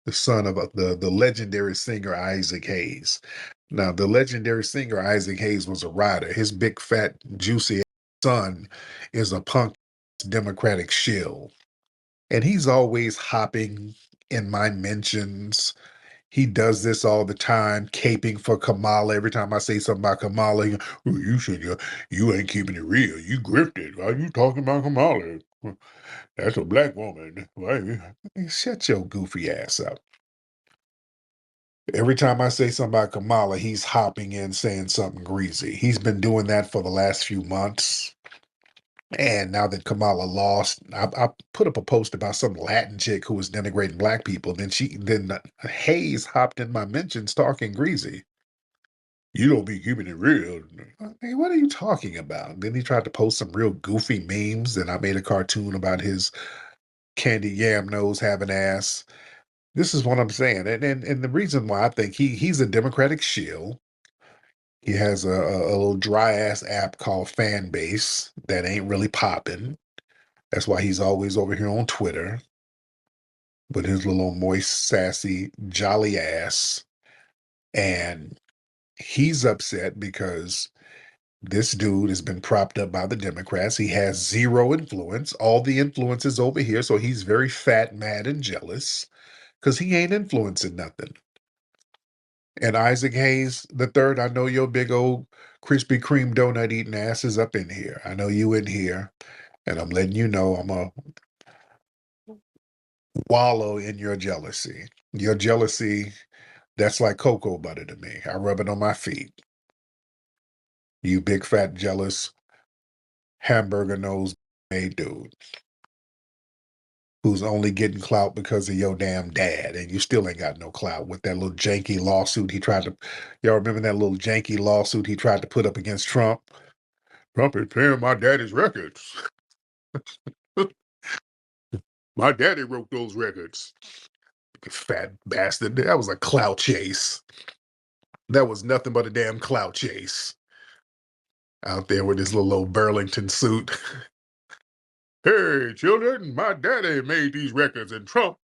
the son of the legendary singer Isaac Hayes. Now, the legendary singer Isaac Hayes was a writer. His big, fat, juicy son is a punk Democratic shill. And he's always hopping in my mentions. He does this all the time, caping for Kamala. Every time I say something about Kamala, "Oh, you ain't keeping it real. You grifted. Why you talking about Kamala? That's a black woman. Why? Shut your goofy ass up." Every time I say something about Kamala, he's hopping in saying something greasy. He's been doing that for the last few months. And now that Kamala lost, I put up a post about some Latin chick who was denigrating black people. Then Hayes hopped in my mentions talking greasy. You don't be keeping it real. Hey, what are you talking about? Then he tried to post some real goofy memes, and I made a cartoon about his candy yam nose having ass. This is what I'm saying, and the reason why I think he's a Democratic shill. He has a little dry ass app called Fan Base that ain't really popping. That's why he's always over here on Twitter with his little moist, sassy, jolly ass. And he's upset because this dude has been propped up by the Democrats. He has zero influence. All the influence is over here. So he's very fat, mad, and jealous because he ain't influencing nothing. And Isaac Hayes the third, I know your big old Krispy Kreme donut eating ass is up in here. I know you in here, and I'm letting you know I'm a wallow in your jealousy. Your jealousy, that's like cocoa butter to me. I rub it on my feet. You big fat jealous hamburger nose made dude who's only getting clout because of your damn dad, and you still ain't got no clout with that little janky lawsuit he tried to. Y'all remember that little janky lawsuit he tried to put up against Trump? Trump is playing my daddy's records. My daddy wrote those records. Fat bastard. That was a clout chase. That was nothing but a damn clout chase. Out there with his little old Burlington suit. Hey, children, my daddy made these records, and Trump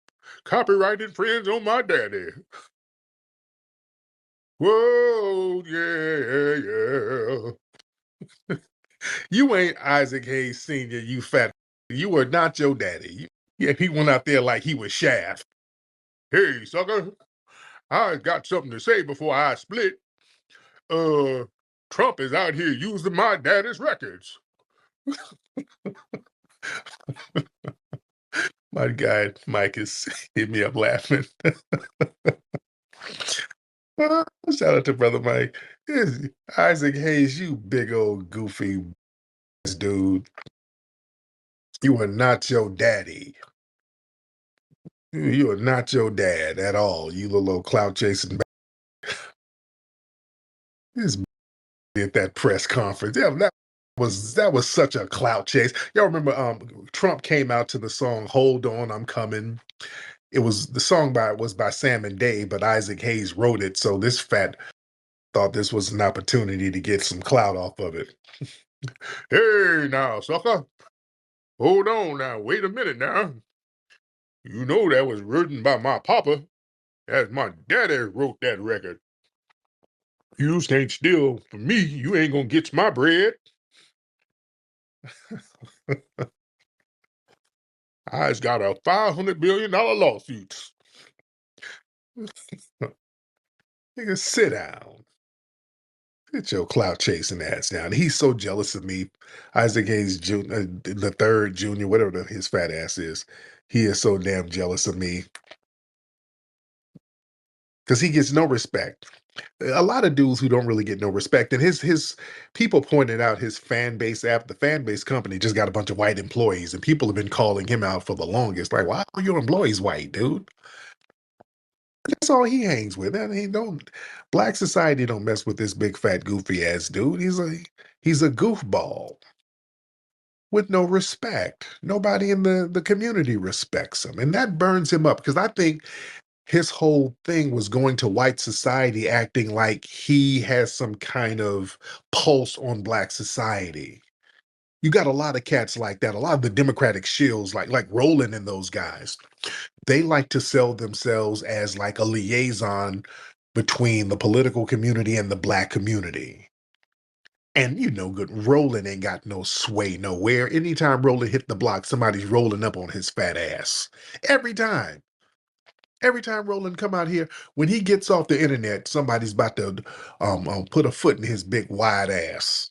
copyright infringe on my daddy. Whoa, yeah, yeah. You ain't Isaac Hayes Sr., you fat. You are not your daddy. Yeah, he went out there like he was Shaft. Hey, sucker, I got something to say before I split. Uh, Trump is out here using my daddy's records. My guy, Mike, is hit me up laughing. Shout out to brother Mike. Isaac Hayes, you big old goofy dude. You are not your daddy. You are not your dad at all. You little old clout chasing. This at that press conference. Yeah, that was such a clout chase. Y'all remember Trump came out to the song "Hold On, I'm Coming." It was the song by Sam and Dave, but Isaac Hayes wrote it. So this fat thought this was an opportunity to get some clout off of it. Hey now, sucker. Hold on now. Wait a minute now. You know that was written by my papa. As my daddy wrote that record. You can't steal from me. You ain't gonna get my bread. I's got a $500 billion lawsuit. Nigga, sit down. Get your clout chasing ass down. He's so jealous of me. Isaac Hayes Jr., the third junior, whatever his fat ass is. He is so damn jealous of me because he gets no respect. A lot of dudes who don't really get no respect. And his people pointed out his fan base app, the fan base company just got a bunch of white employees, and people have been calling him out for the longest. Like, why are your employees white, dude? That's all he hangs with. And he don't black society don't mess with this big fat goofy ass dude. He's a goofball with no respect. Nobody in the community respects him. And that burns him up because I think his whole thing was going to white society acting like he has some kind of pulse on black society. You got a lot of cats like that. A lot of the Democratic shills, like Roland and those guys, they like to sell themselves as like a liaison between the political community and the black community. And you know good, Roland ain't got no sway nowhere. Anytime Roland hit the block, somebody's rolling up on his fat ass. Every time. Every time Roland come out here, when he gets off the internet, somebody's about to put a foot in his big wide ass.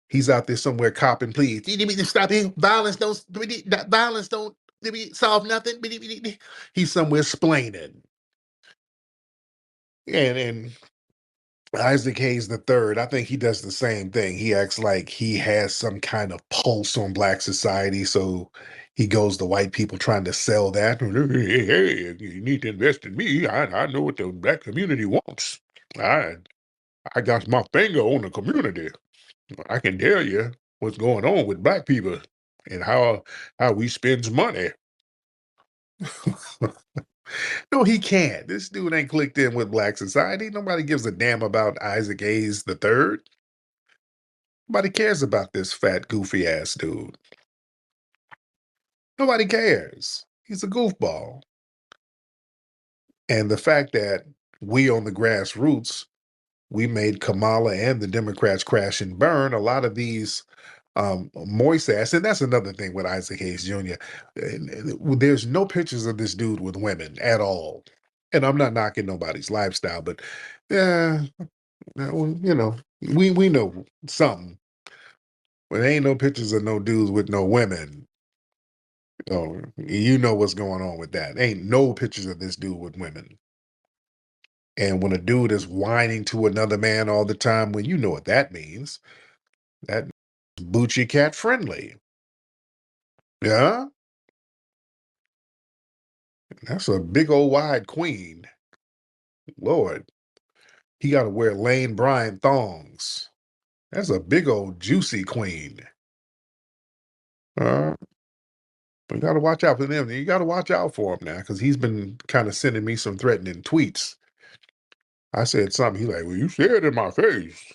He's out there somewhere copping, please. You need me to stop here. Violence don't solve nothing. He's somewhere splaining. And Isaac Hayes the third, I think he does the same thing. He acts like he has some kind of pulse on black society, so he goes to white people trying to sell that. Hey, you need to invest in me. I know what the black community wants. I I got my finger on the community. I can tell you what's going on with black people and how we spends money. No, he can't. This dude ain't clicked in with black society. Nobody gives a damn about Isaac Hayes the third. Nobody cares about this fat, goofy ass dude. Nobody cares. He's a goofball. And the fact that we on the grassroots, we made Kamala and the Democrats crash and burn, a lot of these moist ass, and that's another thing with Isaac Hayes Jr. There's no pictures of this dude with women at all. And I'm not knocking nobody's lifestyle, but yeah, you know, we know something. But there ain't no pictures of no dudes with no women. Oh, you know what's going on with that. Ain't no pictures of this dude with women. And when a dude is whining to another man all the time, well, you know what that means. That means Boochie cat friendly. Yeah, that's a big old wide queen. Lord, he got to wear Lane Bryant thongs. That's a big old juicy queen. Uh, we got to watch out for them. You got to watch out for him now because he's been kind of sending me some threatening tweets. I said something. He's like, well, you said it in my face.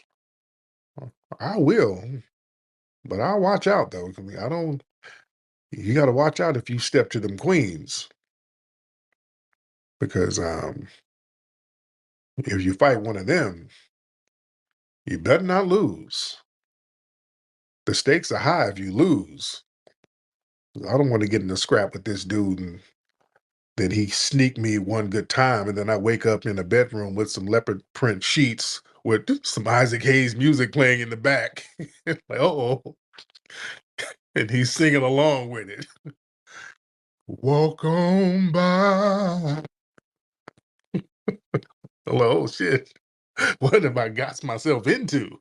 I will, but I'll watch out though. I mean, I don't. You got to watch out if you step to them queens because if you fight one of them, you better not lose. The stakes are high if you lose. I don't want to get in a scrap with this dude and then he sneak me one good time and then I wake up in a bedroom with some leopard print sheets with some Isaac Hayes music playing in the back. Like, oh, and he's singing along with it. Walk on by. Oh shit. What have I got myself into?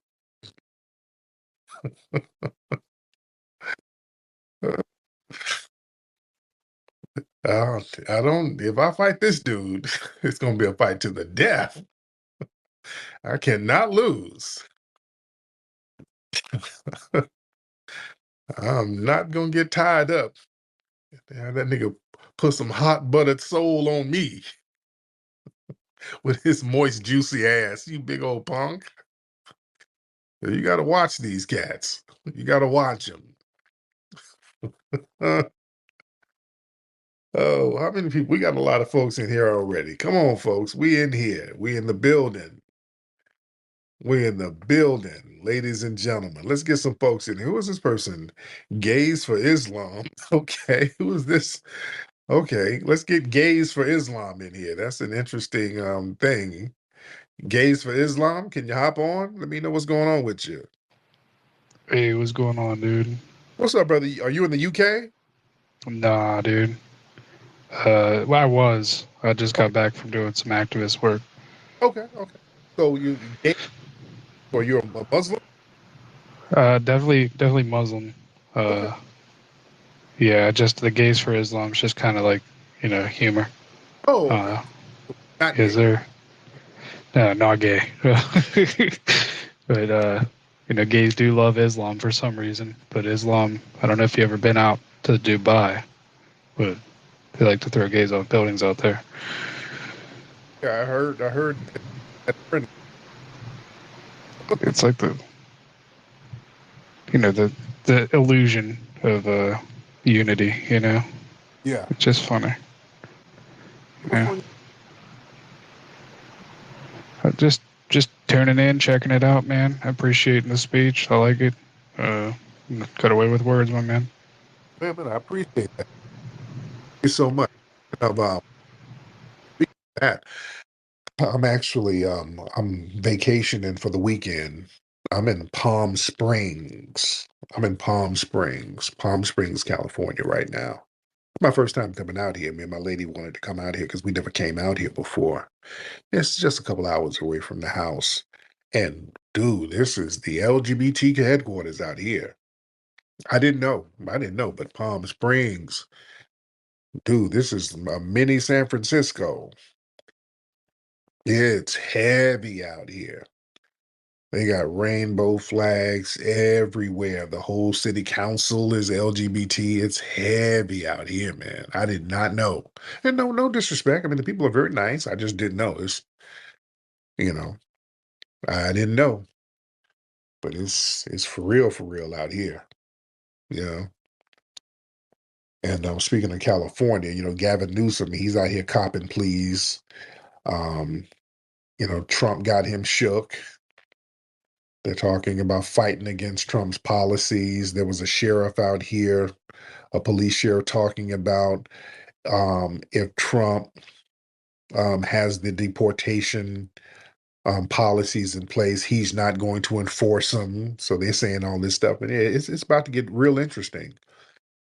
I don't, if I fight this dude, it's going to be a fight to the death. I cannot lose. I'm not going to get tied up. Have that nigga put some hot buttered soul on me with his moist, juicy ass. You big old punk. You got to watch these cats. You got to watch them. Oh, how many people? We got a lot of folks in here already. Come on, folks. We in here. We in the building. We in the building, ladies and gentlemen. Let's get some folks in here. Who is this person? Gays for Islam. Okay. Who is this? Okay. Let's get Gays for Islam in here. That's an interesting thing. Gays for Islam. Can you hop on? Let me know what's going on with you. Hey, what's going on, dude? What's up, brother? Are you in the UK? Nah, dude. Well, I was. I just Okay. got back from doing some activist work. Okay. Okay. So you gay or you're a Muslim? Definitely Muslim. Okay. Uh, yeah, just the gays for Islam is just kind of like, humor. Oh, okay. Uh, Not is gay. there? Not gay. But gays do love Islam for some reason. But Islam, I don't know if you ever been out to Dubai, but they like to throw gays off buildings out there. Yeah, I heard that It's like the the illusion of unity. Yeah. It's just funny. Yeah. California. Just tuning in, checking it out, man. Appreciating the speech. I like it. Uh, cut away with words, my man. Man, I appreciate that. Thank you so much. Of speaking of that, I'm actually I'm vacationing for the weekend. I'm in Palm Springs. Palm Springs, California right now. My first time coming out here. Me and my lady wanted to come out here because we never came out here before. It's just a couple hours away from the house. And dude, this is the LGBT headquarters out here. I didn't know. But Palm Springs, dude, this is a mini San Francisco. It's heavy out here. They got rainbow flags everywhere. The whole city council is LGBT. It's heavy out here, man. I did not know. And no disrespect. I mean, the people are very nice. I just didn't know. You know, I didn't know. But it's for real out here. You know. And speaking of California, Gavin Newsom, he's out here copping pleas. Um, Trump got him shook. They're talking about fighting against Trump's policies. There was a sheriff out here, a police sheriff, talking about if Trump has the deportation policies in place, he's not going to enforce them. So they're saying all this stuff, and it's about to get real interesting.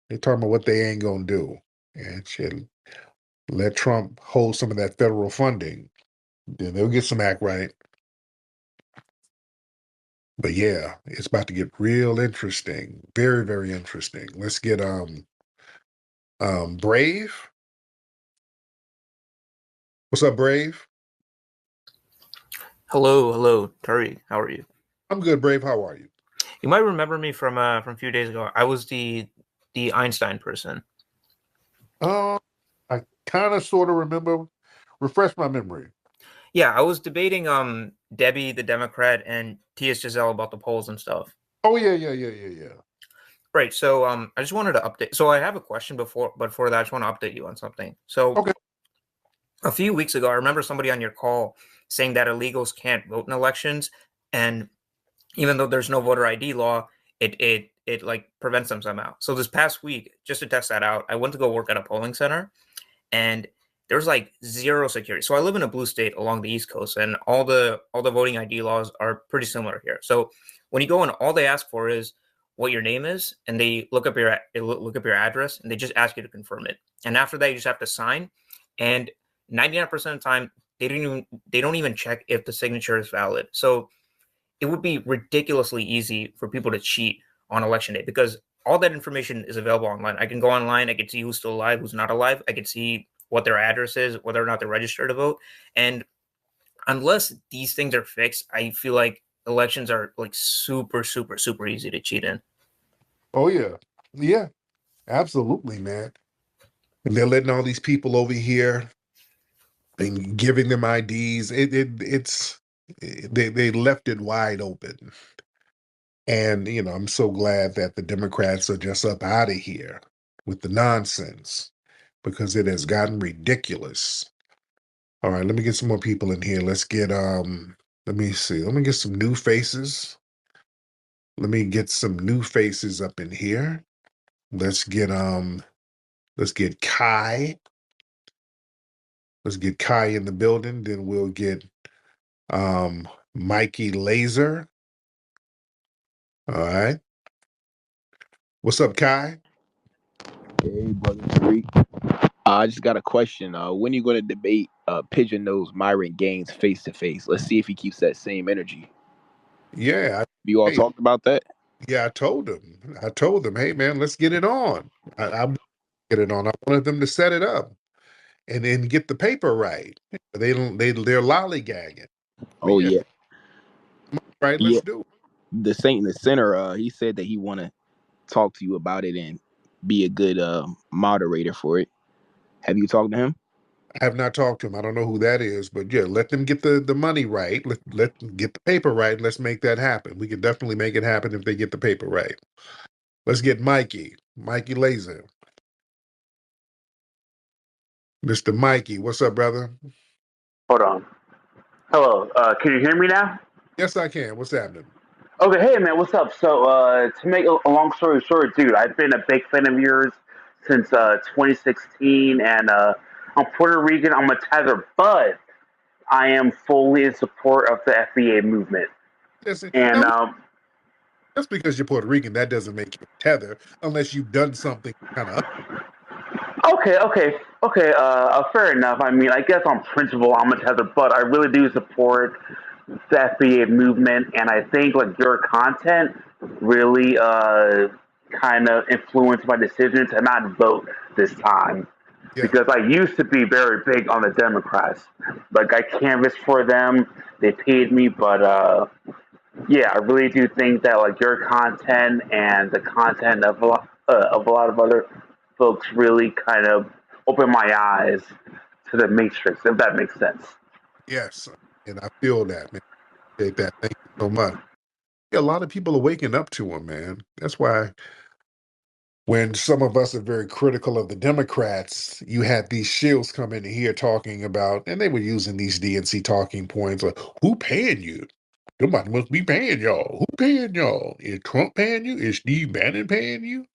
They're talking about what they ain't gonna do, and shit. Let Trump hold some of that federal funding, then they'll get some act right. But yeah, it's about to get real interesting. Very, very interesting. Let's get Brave. What's up, Brave? Hello, Tariq. How are you? I'm good, Brave. How are you? You might remember me from a few days ago. I was the Einstein person. I kind of sort of remember. Refresh my memory. Yeah, I was debating Debbie the Democrat and T.S. Giselle about the polls and stuff. Oh yeah. Right. So I just wanted to update. So I have a question but before that, I just want to update you on something. So Okay. a few weeks ago, I remember somebody on your call saying that illegals can't vote in elections, and even though there's no voter ID law, it like prevents them somehow. So this past week, just to test that out, I went to go work at a polling center, and there's like zero security. So I live in a blue state along the East Coast, and all the voting ID laws are pretty similar here. So when you go in, all they ask for is what your name is, and they look up your address, and they just ask you to confirm it. And after that, you just have to sign. And 99% of the time, they don't even check if the signature is valid. So it would be ridiculously easy for people to cheat on election day because all that information is available online. I can go online, I can see who's still alive, who's not alive, I can see what their address is, whether or not they're registered to vote. And unless these things are fixed, I feel like elections are like super, super, super easy to cheat in. Oh yeah, absolutely, man. And they're letting all these people over here and giving them IDs. They left it wide open. And, I'm so glad that the Democrats are just up out of here with the nonsense because it has gotten ridiculous. All right, let me get some more people in here. Let me see. Let me get some new faces. Let me get some new faces up in here. Let's get Kai. Let's get Kai in the building. Then we'll get Mikey Laser. All right. What's up, Kai? Hey, brother Tariq. I just got a question. When are you going to debate Pigeon Nose Myron Gaines face to face? Let's see if he keeps that same energy. Yeah. You all Hey, talked about that? yeah, I told him. Hey man, let's get it on. I get it on. I wanted them to set it up and then get the paper right. They're lollygagging. But Oh yeah, yeah, right, yeah. let's do it. The Saint in the Center. He said that he want to talk to you about it and be a good moderator for it. Have you talked to him? I have not talked to him. I don't know who that is, but yeah, let them get the money right. Let them get the paper right. Let's make that happen. We can definitely make it happen if they get the paper right. Let's get Mikey. Mikey Laser. Mr. Mikey, what's up, brother? Hold on. Hello. Can you hear me now? Yes, I can. What's happening? Okay. Hey, man. What's up? So, to make a long story short, dude, I've been a big fan of yours since 2016, and I'm Puerto Rican. I'm a tether, but I am fully in support of the FBA movement. Yes, And now, just because you're Puerto Rican, that doesn't make you a tether unless you've done something kind of. okay. Fair enough. I mean, I guess on principle, I'm a tether, but I really do support the FBA movement, and I think like your content really kind of influenced my decision to not vote this time Yeah, because I used to be very big on the Democrats. Like I canvassed for them, they paid me, but yeah, I really do think that like your content and the content of a lot of other folks really kind of opened my eyes to the Matrix, if that makes sense. yes. And I feel that, man. Appreciate that. Thank you so much. Yeah, a lot of people are waking up to him, man. That's why when some of us are very critical of the Democrats, you had these shills come in here talking about, and they were using these DNC talking points like, who paying you? Somebody must be paying y'all. Who paying y'all? Is Trump paying you? Is Steve Bannon paying you?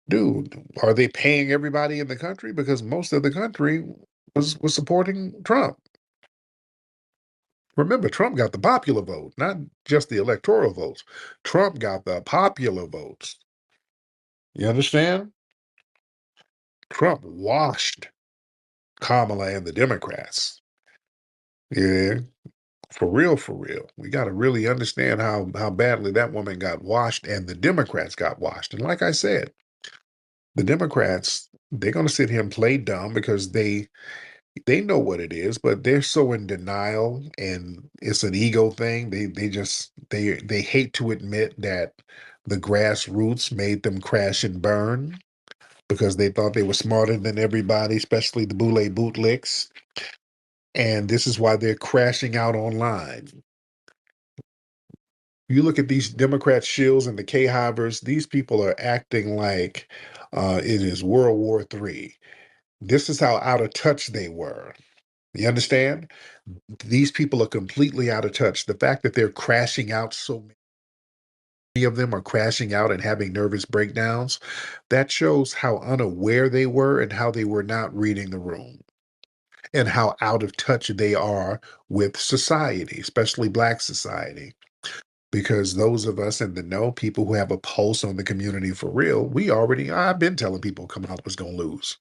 Dude, are they paying everybody in the country? Because most of the country was supporting Trump. Remember, Trump got the popular vote, not just the electoral votes. Trump got the popular votes. You understand? Trump washed Kamala and the Democrats. Yeah, for real, for real. We got to really understand how badly that woman got washed and the Democrats got washed. And like I said, the Democrats, they're going to sit here and play dumb because they know what it is, but they're so in denial and it's an ego thing. They hate to admit that the grassroots made them crash and burn because they thought they were smarter than everybody, especially the Boule bootlicks. And this is why they're crashing out online. You look at these Democrat shills and the K-hivers, these people are acting like it is World War III. This is how out of touch they were. You understand? These people are completely out of touch. The fact that they're crashing out, so many of them are crashing out and having nervous breakdowns, that shows how unaware they were and how they were not reading the room and how out of touch they are with society, especially Black society. Because those of us in the know, people who have a pulse on the community for real, I've been telling people Kamala was going to lose.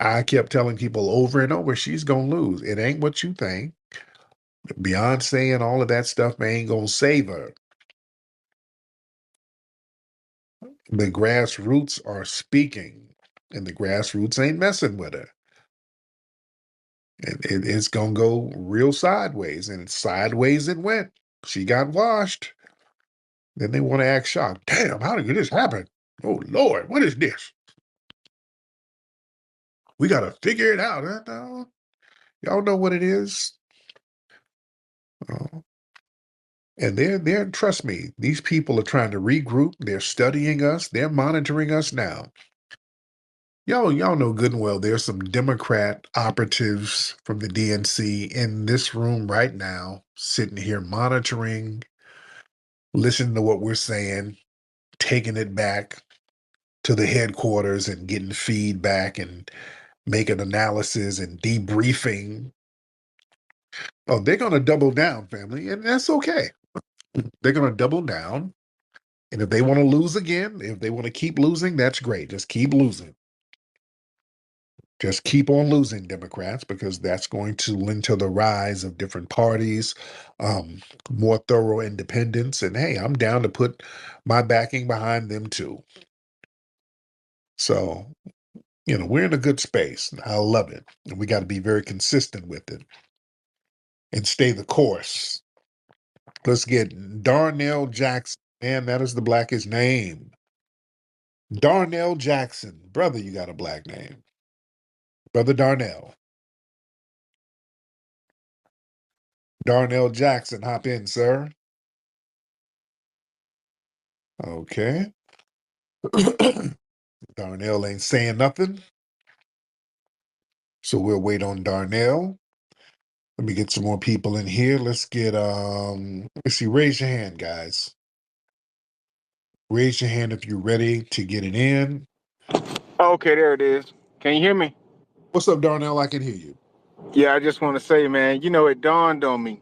I kept telling people over and over, she's going to lose. It ain't what you think. Beyonce and all of that stuff ain't gonna save her. The grassroots are speaking, and the grassroots ain't messing with her. And it's gonna go real sideways, and sideways it went. She got washed. Then they want to act shocked. Damn, how did this happen? Oh Lord, what is this? We gotta figure it out. No, y'all know what it is. Oh. And they're trust me, these people are trying to regroup. They're studying us. They're monitoring us now. Y'all know good and well there's some Democrat operatives from the DNC in this room right now, sitting here monitoring, listening to what we're saying, taking it back to the headquarters and getting feedback and making analysis and debriefing. Oh, they're gonna double down, family, and that's okay. They're gonna double down. And if they want to lose again, if they want to keep losing, that's great. Just keep losing. Just keep on losing, Democrats, because that's going to lend to the rise of different parties, um, more thorough independence. And hey, I'm down to put my backing behind them too. So, we're in a good space. I love it. And we got to be very consistent with it and stay the course. Let's get Darnell Jackson. Man, that is the blackest name. Darnell Jackson. Brother, you got a black name. Brother Darnell. Darnell Jackson, hop in, sir. Okay. Darnell ain't saying nothing. So we'll wait on Darnell. Let me get some more people in here. Let's get let's see, raise your hand, guys. Raise your hand if you're ready to get it in. Okay, there it is. Can you hear me? What's up, Darnell? I can hear you. Yeah, I just want to say, man, it dawned on me.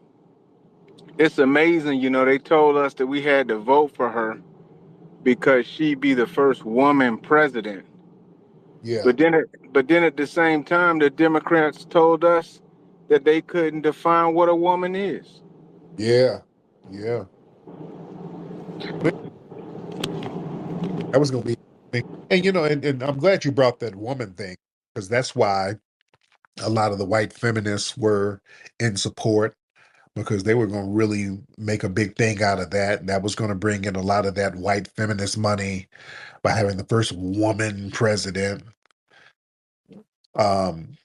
It's amazing, they told us that we had to vote for her because she'd be the first woman president. Yeah. But then at the same time, the Democrats told us that they couldn't define what a woman is. Yeah. Yeah. That was gonna be, and and I'm glad you brought that woman thing, because that's why a lot of the white feminists were in support, because they were going to really make a big thing out of that. That was going to bring in a lot of that white feminist money by having the first woman president. Um,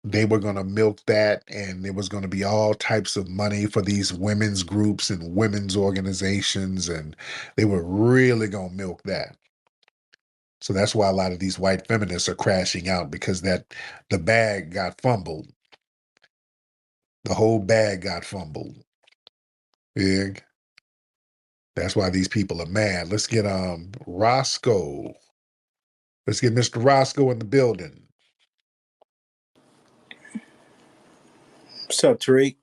they were going to milk that, and there was going to be all types of money for these women's groups and women's organizations, and they were really going to milk that. So that's why a lot of these white feminists are crashing out, because the bag got fumbled. The whole bag got fumbled. Yeah. That's why these people are mad. Let's get Roscoe. Let's get Mr. Roscoe in the building. What's up, Tariq?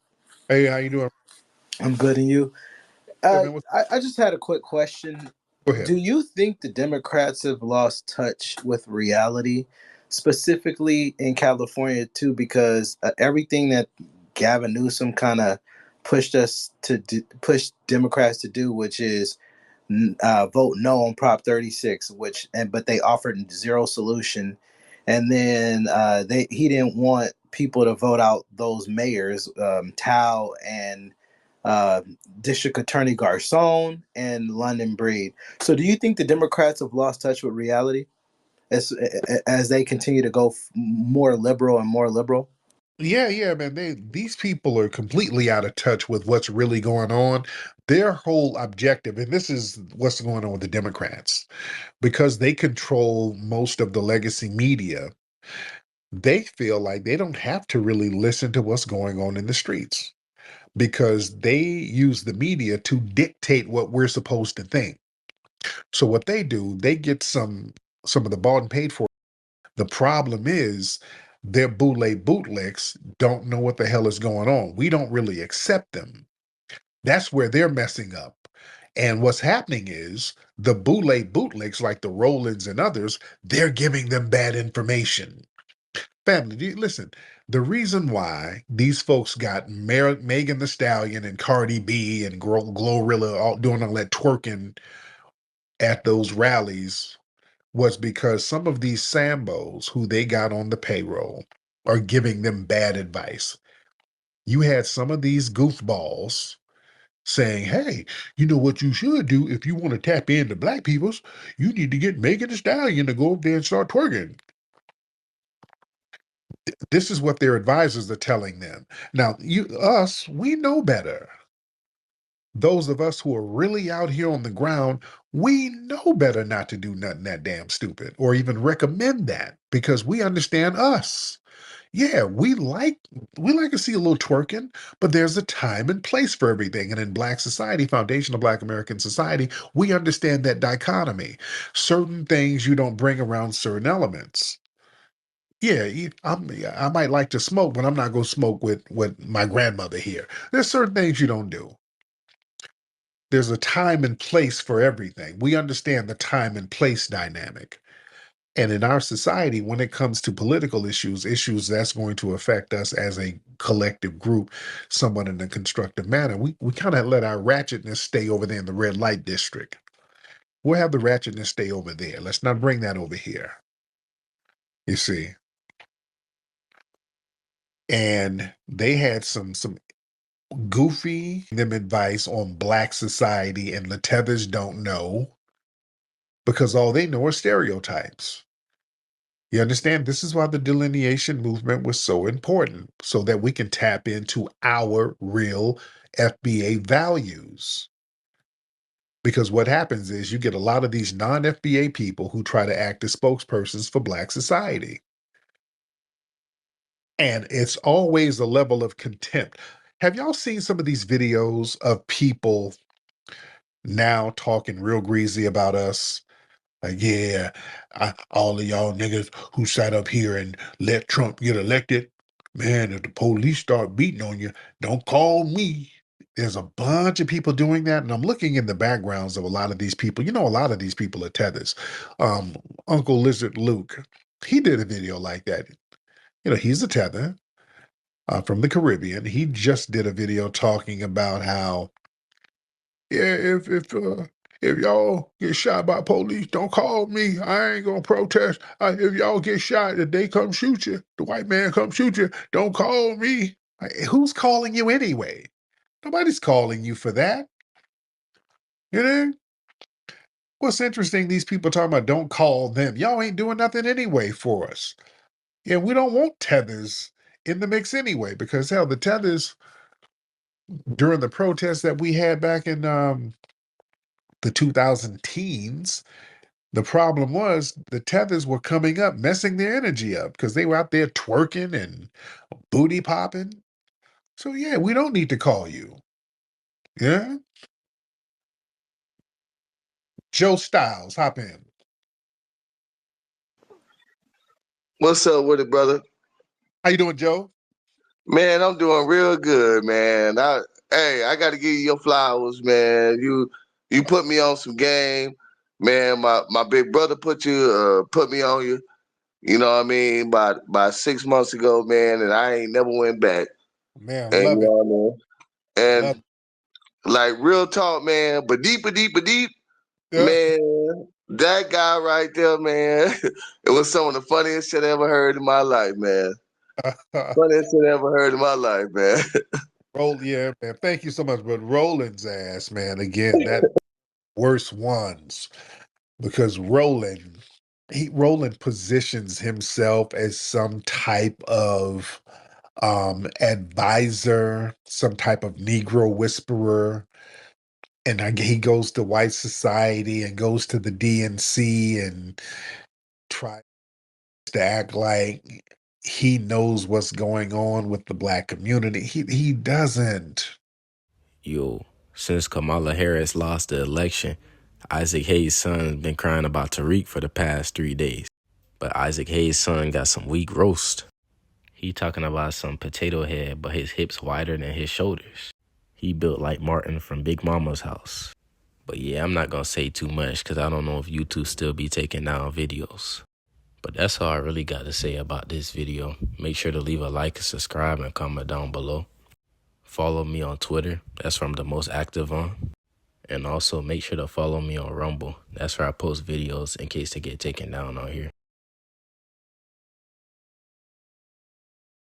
Hey, how you doing? I'm good, and you? Yeah, man. I just had a quick question. Go ahead. Do you think the Democrats have lost touch with reality, specifically in California too? Because everything that Gavin Newsom kind of push Democrats to do, which is vote no on Prop 36, but they offered zero solution, and then he didn't want people to vote out those mayors, Tao and uh, District Attorney Garcon and London Breed. So, do you think the Democrats have lost touch with reality as they continue to go more liberal and more liberal? Yeah, man. These people are completely out of touch with what's really going on. Their whole objective, and this is what's going on with the Democrats, because they control most of the legacy media. They feel like they don't have to really listen to what's going on in the streets, because they use the media to dictate what we're supposed to think. So what they do, they get some of the bought and paid for. The problem is their bootlegs don't know what the hell is going on. We don't really accept them. That's where they're messing up. And what's happening is the bootlegs like the Rollins and others, they're giving them bad information. Family, listen, the reason why these folks got Megan the Stallion and Cardi B and Glorilla all doing all that twerking at those rallies was because some of these Sambos who they got on the payroll are giving them bad advice. You had some of these goofballs saying, hey, you know what you should do if you want to tap into black people's, you need to get Megan Thee Stallion to go up there and start twerking. This is what their advisors are telling them. Now, we know better. Those of us who are really out here on the ground, we know better not to do nothing that damn stupid or even recommend that, because we understand us. Yeah, we like to see a little twerking, but there's a time and place for everything. And in Black society, foundation of Black American society, we understand that dichotomy. Certain things you don't bring around certain elements. Yeah, I might like to smoke, but I'm not going to smoke with my grandmother here. There's certain things you don't do. There's a time and place for everything. We understand the time and place dynamic. And in our society, when it comes to political issues that's going to affect us as a collective group, somewhat in a constructive manner, we kind of let our ratchetness stay over there in the red light district. We'll have the ratchetness stay over there. Let's not bring that over here. You see. And they had some goofy them advice on Black society, and the tethers don't know, because all they know are stereotypes. You understand? This is why the delineation movement was so important, so that we can tap into our real FBA values. Because what happens is you get a lot of these non-FBA people who try to act as spokespersons for Black society. And it's always a level of contempt. Have y'all seen some of these videos of people now talking real greasy about us? Like, yeah, all of y'all niggas who sat up here and let Trump get elected, man, if the police start beating on you, don't call me. There's a bunch of people doing that, and I'm looking in the backgrounds of a lot of these people. You know, a lot of these people are tethers. Uncle Lizard Luke, he did a video like that. You know, he's a tether from the Caribbean. He just did a video talking about how, yeah, if y'all get shot by police, don't call me. I ain't gonna protest. If y'all get shot, if they come shoot you, the white man come shoot you, don't call me. Who's calling you anyway? Nobody's calling you for that. You know? What's interesting, these people talking about don't call them. Y'all ain't doing nothing anyway for us. Yeah, we don't want tethers in the mix anyway, because hell, the tethers during the protests that we had back in the 2000 teens, the problem was the tethers were coming up, messing their energy up because they were out there twerking and booty popping. So yeah, we don't need to call you. Yeah. Joe Styles, hop in. What's up with it, brother? How you doing, Joe? Man, I'm doing real good, man. I got to give you your flowers, man. You put me on some game, man. My big brother put me on you. You know what I mean? By 6 months ago, man, and I ain't never went back. Man, And you love it. know what I mean? Love And like real talk, man. But deep, it. man. That guy right there, man. It was some of the funniest shit I ever heard in my life, man. Funniest shit I ever heard in my life, man. Yeah, man. Thank you so much. But Roland's ass, man, again, that worst ones. Because Roland positions himself as some type of advisor, some type of Negro whisperer. And he goes to white society and goes to the DNC and tries to act like he knows what's going on with the Black community. He doesn't. Yo, since Kamala Harris lost the election, Isaac Hayes' son been crying about Tariq for the past 3 days. But Isaac Hayes' son got some weak roast. He talking about some potato head, but his hips wider than his shoulders. He built like Martin from Big Mama's house. But yeah, I'm not gonna say too much because I don't know if YouTube still be taking down videos. But that's all I really got to say about this video. Make sure to leave a like and subscribe and comment down below. Follow me on Twitter. That's where I'm the most active on. And also make sure to follow me on Rumble. That's where I post videos in case they get taken down on here.